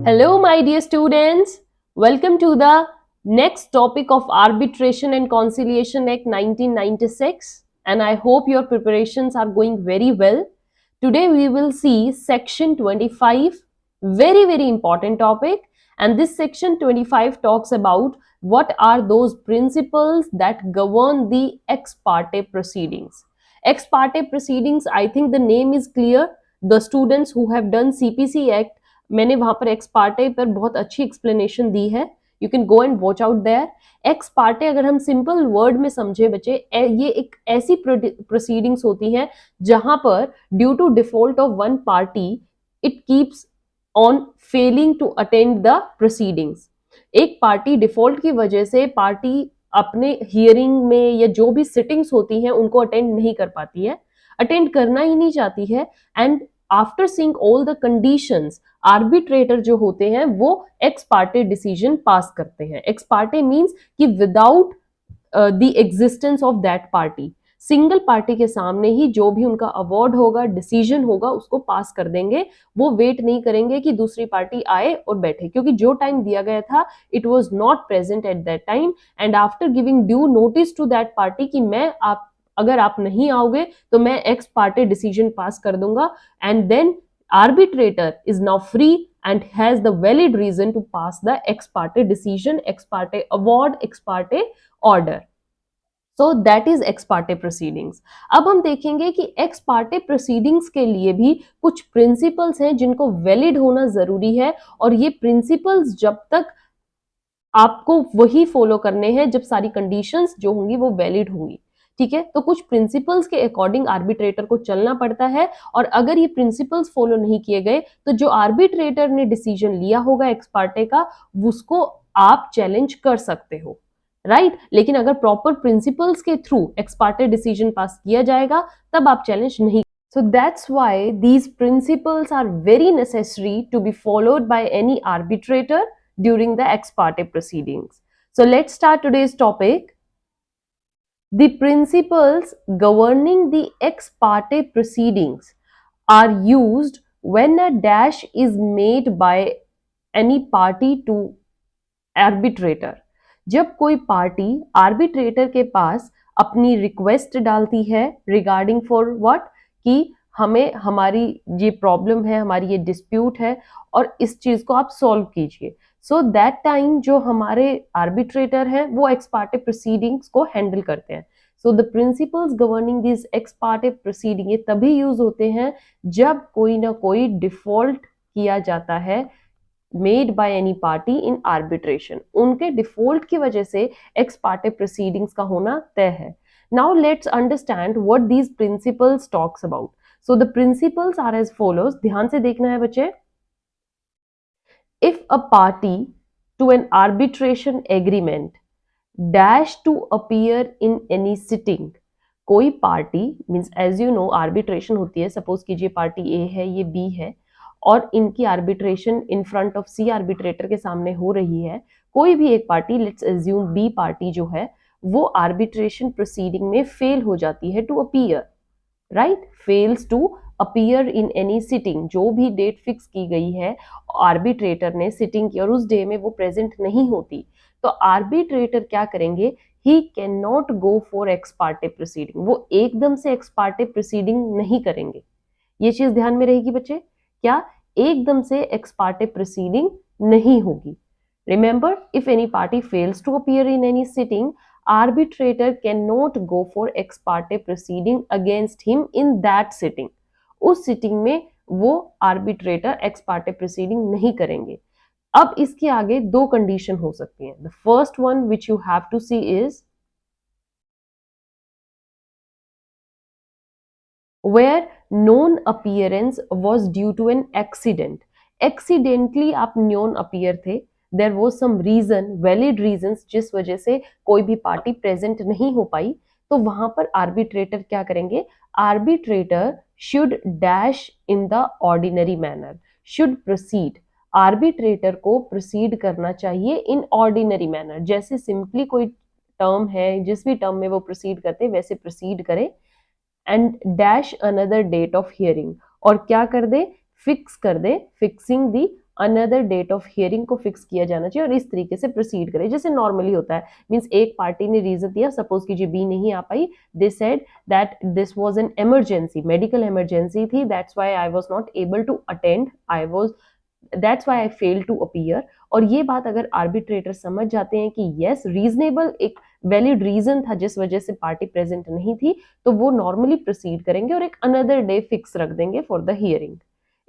Hello, my dear students. Welcome to the next topic of Arbitration and Conciliation Act 1996. And I hope your preparations are going very well. Today we will see section 25, very important topic. And this section 25 talks about what are those principles that govern the ex parte proceedings. Ex parte proceedings, I think the name is clear. The students who have done CPC Act, मैंने वहां पर x Partey पर बहुत अच्छी explanation दी है. You can go and watch out there. Ex parte अगर हम सिंपल वर्ड में समझे बच्चे, ये एक ऐसी प्रोसीडिंग्स होती हैं जहां पर due to default of one party it keeps on failing to attend the proceedings. एक पार्टी डिफॉल्ट की वजह से पार्टी अपने हियरिंग में या जो भी सिटिंग्स होती हैं उनको अटेंड नहीं कर पाती है, अटेंड करना ही नहीं चाहती है. And after seeing all the conditions, arbitrator जो होते हैं वो एक्स पार्टे डिसीजन पास करते हैं. एक्स पार्टे मीन्स कि without the existence of that party, single party के सामने ही जो भी उनका अवार्ड होगा, डिसीजन होगा, उसको पास कर देंगे. वो वेट नहीं करेंगे कि दूसरी पार्टी आए और बैठे, क्योंकि जो टाइम दिया गया था it was not present at that time. And after giving due notice to that party कि मैं अगर आप नहीं आओगे तो मैं एक्स पार्टे डिसीजन पास कर दूंगा. And then arbitrator is now free and has the valid reason to pass the ex parte decision, ex parte award, ex parte order. So that is ex parte proceedings. अब हम देखेंगे कि ex parte proceedings के लिए भी कुछ principles हैं जिनको valid होना जरूरी है, और ये principles जब तक आपको वही फॉलो करने हैं जब सारी कंडीशंस जो होंगी वो वैलिड होंगी. ठीक है, तो कुछ प्रिंसिपल्स के अकॉर्डिंग आर्बिट्रेटर को चलना पड़ता है, और अगर ये प्रिंसिपल्स फॉलो नहीं किए गए तो जो आर्बिट्रेटर ने डिसीजन लिया होगा एक्स पार्टे का, उसको आप चैलेंज कर सकते हो, राइट. लेकिन अगर प्रॉपर प्रिंसिपल्स के थ्रू एक्स पार्टे डिसीजन पास किया जाएगा तब आप चैलेंज नहीं. So that's why these principles are very necessary to be followed by any arbitrator during the ex parte proceedings. So let's start today's topic. The principles governing the ex parte proceedings are used when a dash is made by any party to arbitrator. जब कोई party arbitrator के पास अपनी request डालती है regarding for what, कि हमें हमारी ये प्रॉब्लम है, हमारी ये डिस्प्यूट है और इस चीज को आप सॉल्व कीजिए. सो दैट टाइम जो हमारे आर्बिट्रेटर हैं वो एक्स पार्टे प्रोसीडिंग्स को हैंडल करते हैं. सो the principles governing this x parte proceeding ये तभी यूज होते हैं जब कोई ना कोई डिफॉल्ट किया जाता है made by any party in arbitration. उनके डिफॉल्ट की वजह से एक्स पार्टे प्रोसीडिंग्स का होना तय है. Now let's understand what these principles talks about. So the principles are as follows. ध्यान से देखना है बच्चे. If a party to an arbitration agreement dash to appear in any sitting, कोई party means as you know arbitration होती है. Suppose कीजिए party ए है, ये बी है, और इनकी arbitration in front of C arbitrator के सामने हो रही है. कोई भी एक party, let's assume B party जो है, वो आर्बिट्रेशन प्रोसीडिंग में फेल हो जाती है to appear, right, fails to appear in any sitting. जो भी डेट फिक्स की गई है आर्बिट्रेटर ने सिटिंग की और उस डे में वो प्रेजेंट नहीं होती, तो आर्बिट्रेटर क्या करेंगे, he can not go for x parte proceeding. वो एकदम से एक्स पार्टे प्रोसीडिंग नहीं करेंगे. ये चीज ध्यान में रहेगी बच्चे, क्या एकदम से एक्स पार्टे प्रोसीडिंग नहीं होगी. Remember, if any party fails to appear in any sitting, arbitrator cannot go for ex parte proceeding against him in that sitting. उस सिटिंग में वो आर्बिट्रेटर एक्स पार्टे प्रोसीडिंग नहीं करेंगे. अब इसके आगे दो कंडीशन हो सकती हैं. The first one which you have to see is where non appearance was due to an accident. Accidentally आप नॉन अपीयर थे, there was some reason, valid reasons, जिस वजह से कोई भी पार्टी प्रेजेंट नहीं हो पाई, तो वहां पर आर्बिट्रेटर क्या करेंगे, arbitrator should dash in the ordinary manner, should proceed. Arbitrator को प्रोसीड करना चाहिए इन ऑर्डिनरी मैनर. जैसे सिंपली कोई टर्म है, जिस भी टर्म में वो प्रोसीड करते वैसे प्रोसीड करे. And dash another date of hearing, और क्या कर दे, फिक्स कर दे, fixing the another date of hearing को फिक्स किया जाना चाहिए और इस तरीके से प्रोसीड करें जैसे नॉर्मली होता है। मींस एक पार्टी ने रीजन दिया, सपोज कीजिए बी नहीं आ पाई, they said that this was an emergency, medical emergency थी, that's why I was not able to attend, I was that's why I fail to appear. और ये बात अगर आर्बिट्रेटर समझ जाते हैं कि यस रीजनेबल एक वैलिड रीजन था जिस वजह से पार्टी प्रेजेंट नहीं थी, तो वो नॉर्मली प्रोसीड करेंगे और एक अनदर डे फिक्स रख देंगे फॉर द हियरिंग।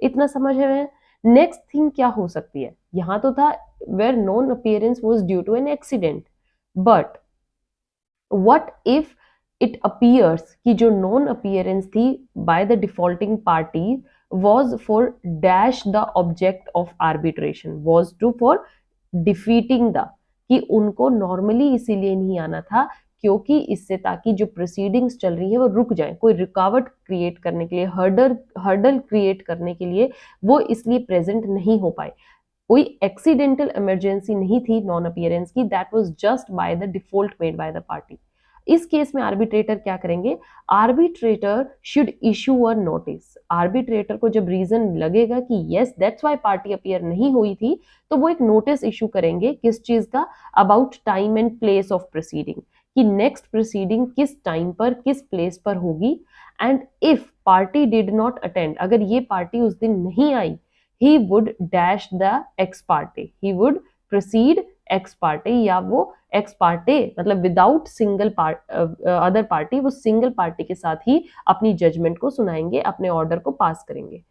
इतना समझ है। नेक्स्ट थिंग क्या हो सकती है, यहां तो था where non appearance was due to an accident, but what if it appears कि जो नॉन अपीयरेंस थी by the defaulting party was for dash the object of arbitration, was to for defeating the, कि उनको normally इसीलिए नहीं आना था क्योंकि इससे ताकि जो प्रोसीडिंग्स चल रही है वो रुक जाए, कोई रुकावट क्रिएट करने के लिए, हर्डल क्रिएट करने के लिए वो इसलिए प्रेजेंट नहीं हो पाए। कोई एक्सीडेंटल इमरजेंसी नहीं थी नॉन अपीयरेंस की, that was just by the default made by the party. इस केस में आर्बिट्रेटर क्या करेंगे, arbitrator should issue a notice. Arbitrator को जब रीजन लगेगा कि yes that's why party appear नहीं हुई थी, तो वो एक नोटिस इशू करेंगे किस चीज का, about time and place of proceeding, कि नेक्स्ट प्रोसीडिंग किस टाइम पर किस प्लेस पर होगी। And if party did not attend, अगर ये पार्टी उस दिन नहीं आई, he would dash the ex parte, he would proceed ex parte, या वो ex parte मतलब विदाउट सिंगल अदर पार्टी, वो सिंगल पार्टी के साथ ही अपनी जजमेंट को सुनाएंगे, अपने ऑर्डर को पास करेंगे।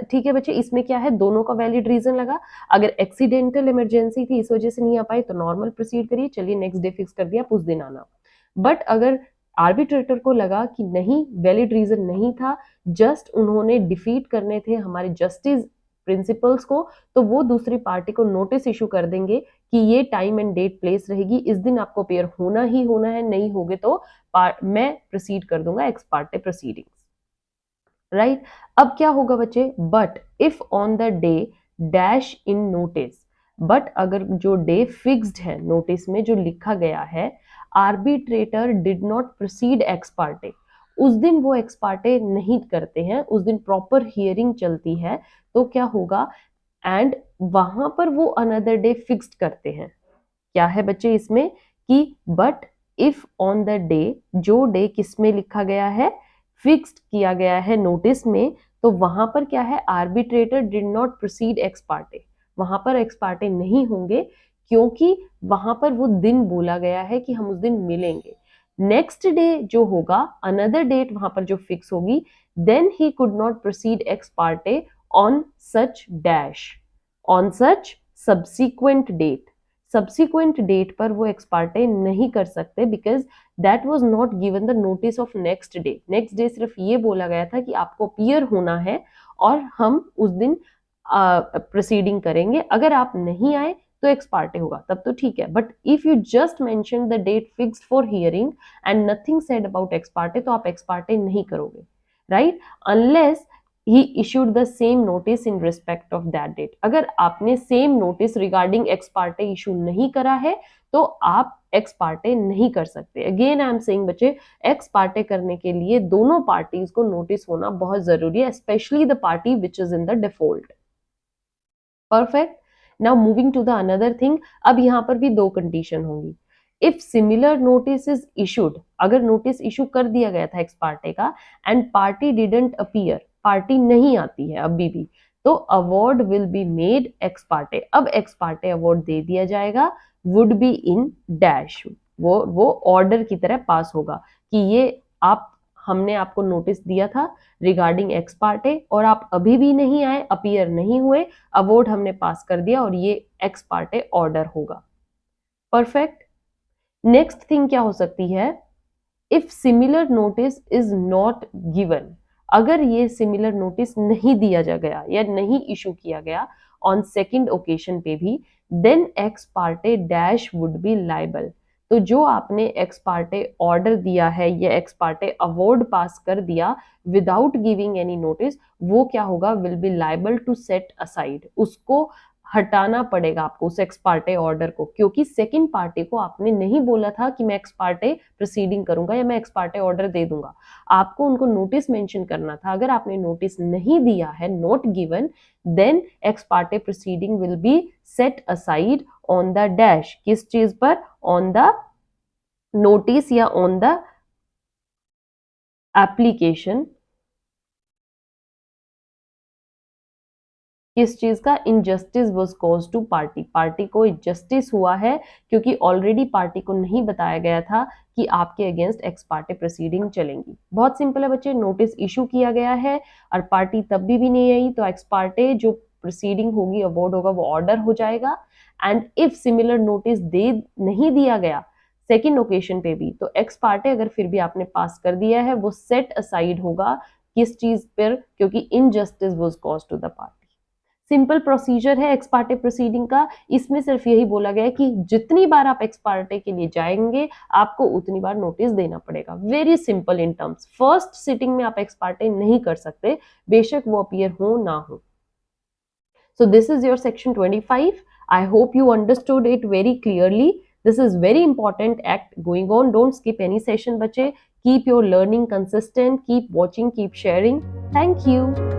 ठीक है बच्चे, इसमें क्या है, दोनों का वैलिड रीजन लगा। अगर एक्सीडेंटल इमरजेंसी थी इस वजह से नहीं आ पाई तो नॉर्मल प्रोसीड करिए, चलिए नेक्स्ट डे फिक्स कर दिया, उस दिन आना। बट अगर आर्बिट्रेटर को लगा कि नहीं वैलिड रीजन नहीं था, जस्ट उन्होंने डिफीट करने थे हमारे जस्टिस प्रिंसिपल्स को, तो वो दूसरी पार्टी को नोटिस इशू कर देंगे कि ये टाइम एंड डेट प्लेस रहेगी, इस दिन आपको अपेयर होना ही होना है, नहीं होगे तो मैं प्रोसीड कर दूंगा एक्स पार्टे प्रोसीडिंग्स, राइट। अब क्या होगा बच्चे, but if on the day dash in notice, but अगर जो डे फिक्स्ड है नोटिस में जो लिखा गया है, arbitrator did not proceed ex Partey, उस दिन वो एक्स पार्टे नहीं करते हैं, उस दिन प्रॉपर हियरिंग चलती है, तो क्या होगा, एंड वहां पर वो अनदर डे फिक्स्ड करते हैं। क्या है बच्चे इसमें कि but if on the day, जो डे किस में लिखा गया है, फिक्स्ड किया गया है नोटिस में, तो वहां पर क्या है, arbitrator did not proceed ex Partey, वहां पर एक्स पार्टे नहीं होंगे क्योंकि वहां पर वो दिन बोला गया है कि हम उस दिन मिलेंगे। नेक्स्ट डे जो होगा, अनदर डेट वहां पर जो फिक्स होगी, then he could not proceed ex parte on such dash, on such subsequent date, subsequent date पर वो एक्स पार्टे नहीं कर सकते because that was not given the notice of next day. Next day सिर्फ ये बोला गया था कि आपको अपीयर होना है और हम उस दिन प्रोसीडिंग करेंगे, अगर आप नहीं आए तो एक्स पार्टे होगा, तब तो ठीक है। But if you just mention the date fixed for hearing and nothing said about ex parte, तो आप एक्स पार्टे नहीं करोगे, right, unless he issued the same notice in respect of that date। अगर आपने same notice regarding x Partey issue नहीं करा है तो आप एक्स पार्टे नहीं कर सकते। अगेन आई एम सेइंग बच्चे, एक्स पार्टे करने के लिए दोनों पार्टीज को नोटिस होना बहुत जरूरी है, specially the party which is in the default. Perfect. Now moving to the another thing, अब यहां पर भी दो कंडीशन होंगी। If similar notice is issued, अगर नोटिस इशू कर दिया गया था एक्स पार्टे का and party didn't appear, party नहीं आती है अभी भी, तो award will be made ex parte. अब एक्स पार्टे अवार्ड दे दिया जाएगा, वुड बी इन डैश, वो ऑर्डर की तरह पास होगा कि ये आप, हमने आपको नोटिस दिया था रिगार्डिंग एक्स पार्टे और आप अभी भी नहीं आए, अपीयर नहीं हुए, अवार्ड हमने पास कर दिया और ये एक्स पार्टे ऑर्डर होगा। परफेक्ट। नेक्स्ट थिंग क्या हो सकती है, if similar notice is not given, अगर ये सिमिलर नोटिस नहीं दिया जा गया या नहीं इशू किया गया ऑन सेकेंड ओकेशन पे भी, then ex parte dash would be liable. तो जो आपने एक्स पार्टे ऑर्डर दिया है या एक्स पार्टे अवार्ड पास कर दिया विदाउट गिविंग एनी नोटिस, वो क्या होगा, will be liable to set aside, उसको हटाना पड़ेगा आपको उस एक्स पार्टे ऑर्डर को, क्योंकि सेकंड पार्टी को आपने नहीं बोला था कि मैं एक्स पार्टे प्रोसीडिंग करूंगा या मैं एक्स पार्टे ऑर्डर दे दूंगा। आपको उनको नोटिस मेंशन करना था। अगर आपने नोटिस नहीं दिया है, not given, then ex parte proceeding will be set aside on the dash. किस चीज पर? ऑन द नोटिस या ऑन द एप्लीकेशन। किस चीज का? Injustice was cause to party. Party को इनजस्टिस हुआ है क्योंकि ऑलरेडी पार्टी को नहीं बताया गया था कि आपके अगेंस्ट एक्स पार्टी प्रोसीडिंग चलेंगी। बहुत सिंपल है बच्चे, नोटिस इशू किया गया है और पार्टी तब भी नहीं आई, तो एक्स पार्टी जो प्रोसीडिंग होगी, अवॉर्ड होगा, वो ऑर्डर हो जाएगा। एंड इफ सिमिलर नोटिस दे नहीं दिया गया सेकेंड ओकेशन पे भी, तो एक्स पार्टी अगर फिर भी आपने पास कर दिया है, वो सेट असाइड होगा। किस चीज पर? क्योंकि injustice was cause to the party. Simple procedure है एक्स पार्टे प्रोसीडिंग का। इसमें सिर्फ यही बोला गया है कि जितनी बार आप एक्स पार्टे के लिए जाएंगे, आपको उतनी बार नोटिस देना पड़ेगा। Very simple in terms. First sitting में आप एक्स पार्टे नहीं कर सकते, बेशक वो अपीयर हो ना हो। So this is your section 25. I hope you understood it very clearly. This is very important act going on. Don't skip any session, bache. Keep your learning consistent. Keep watching, keep sharing. Thank you.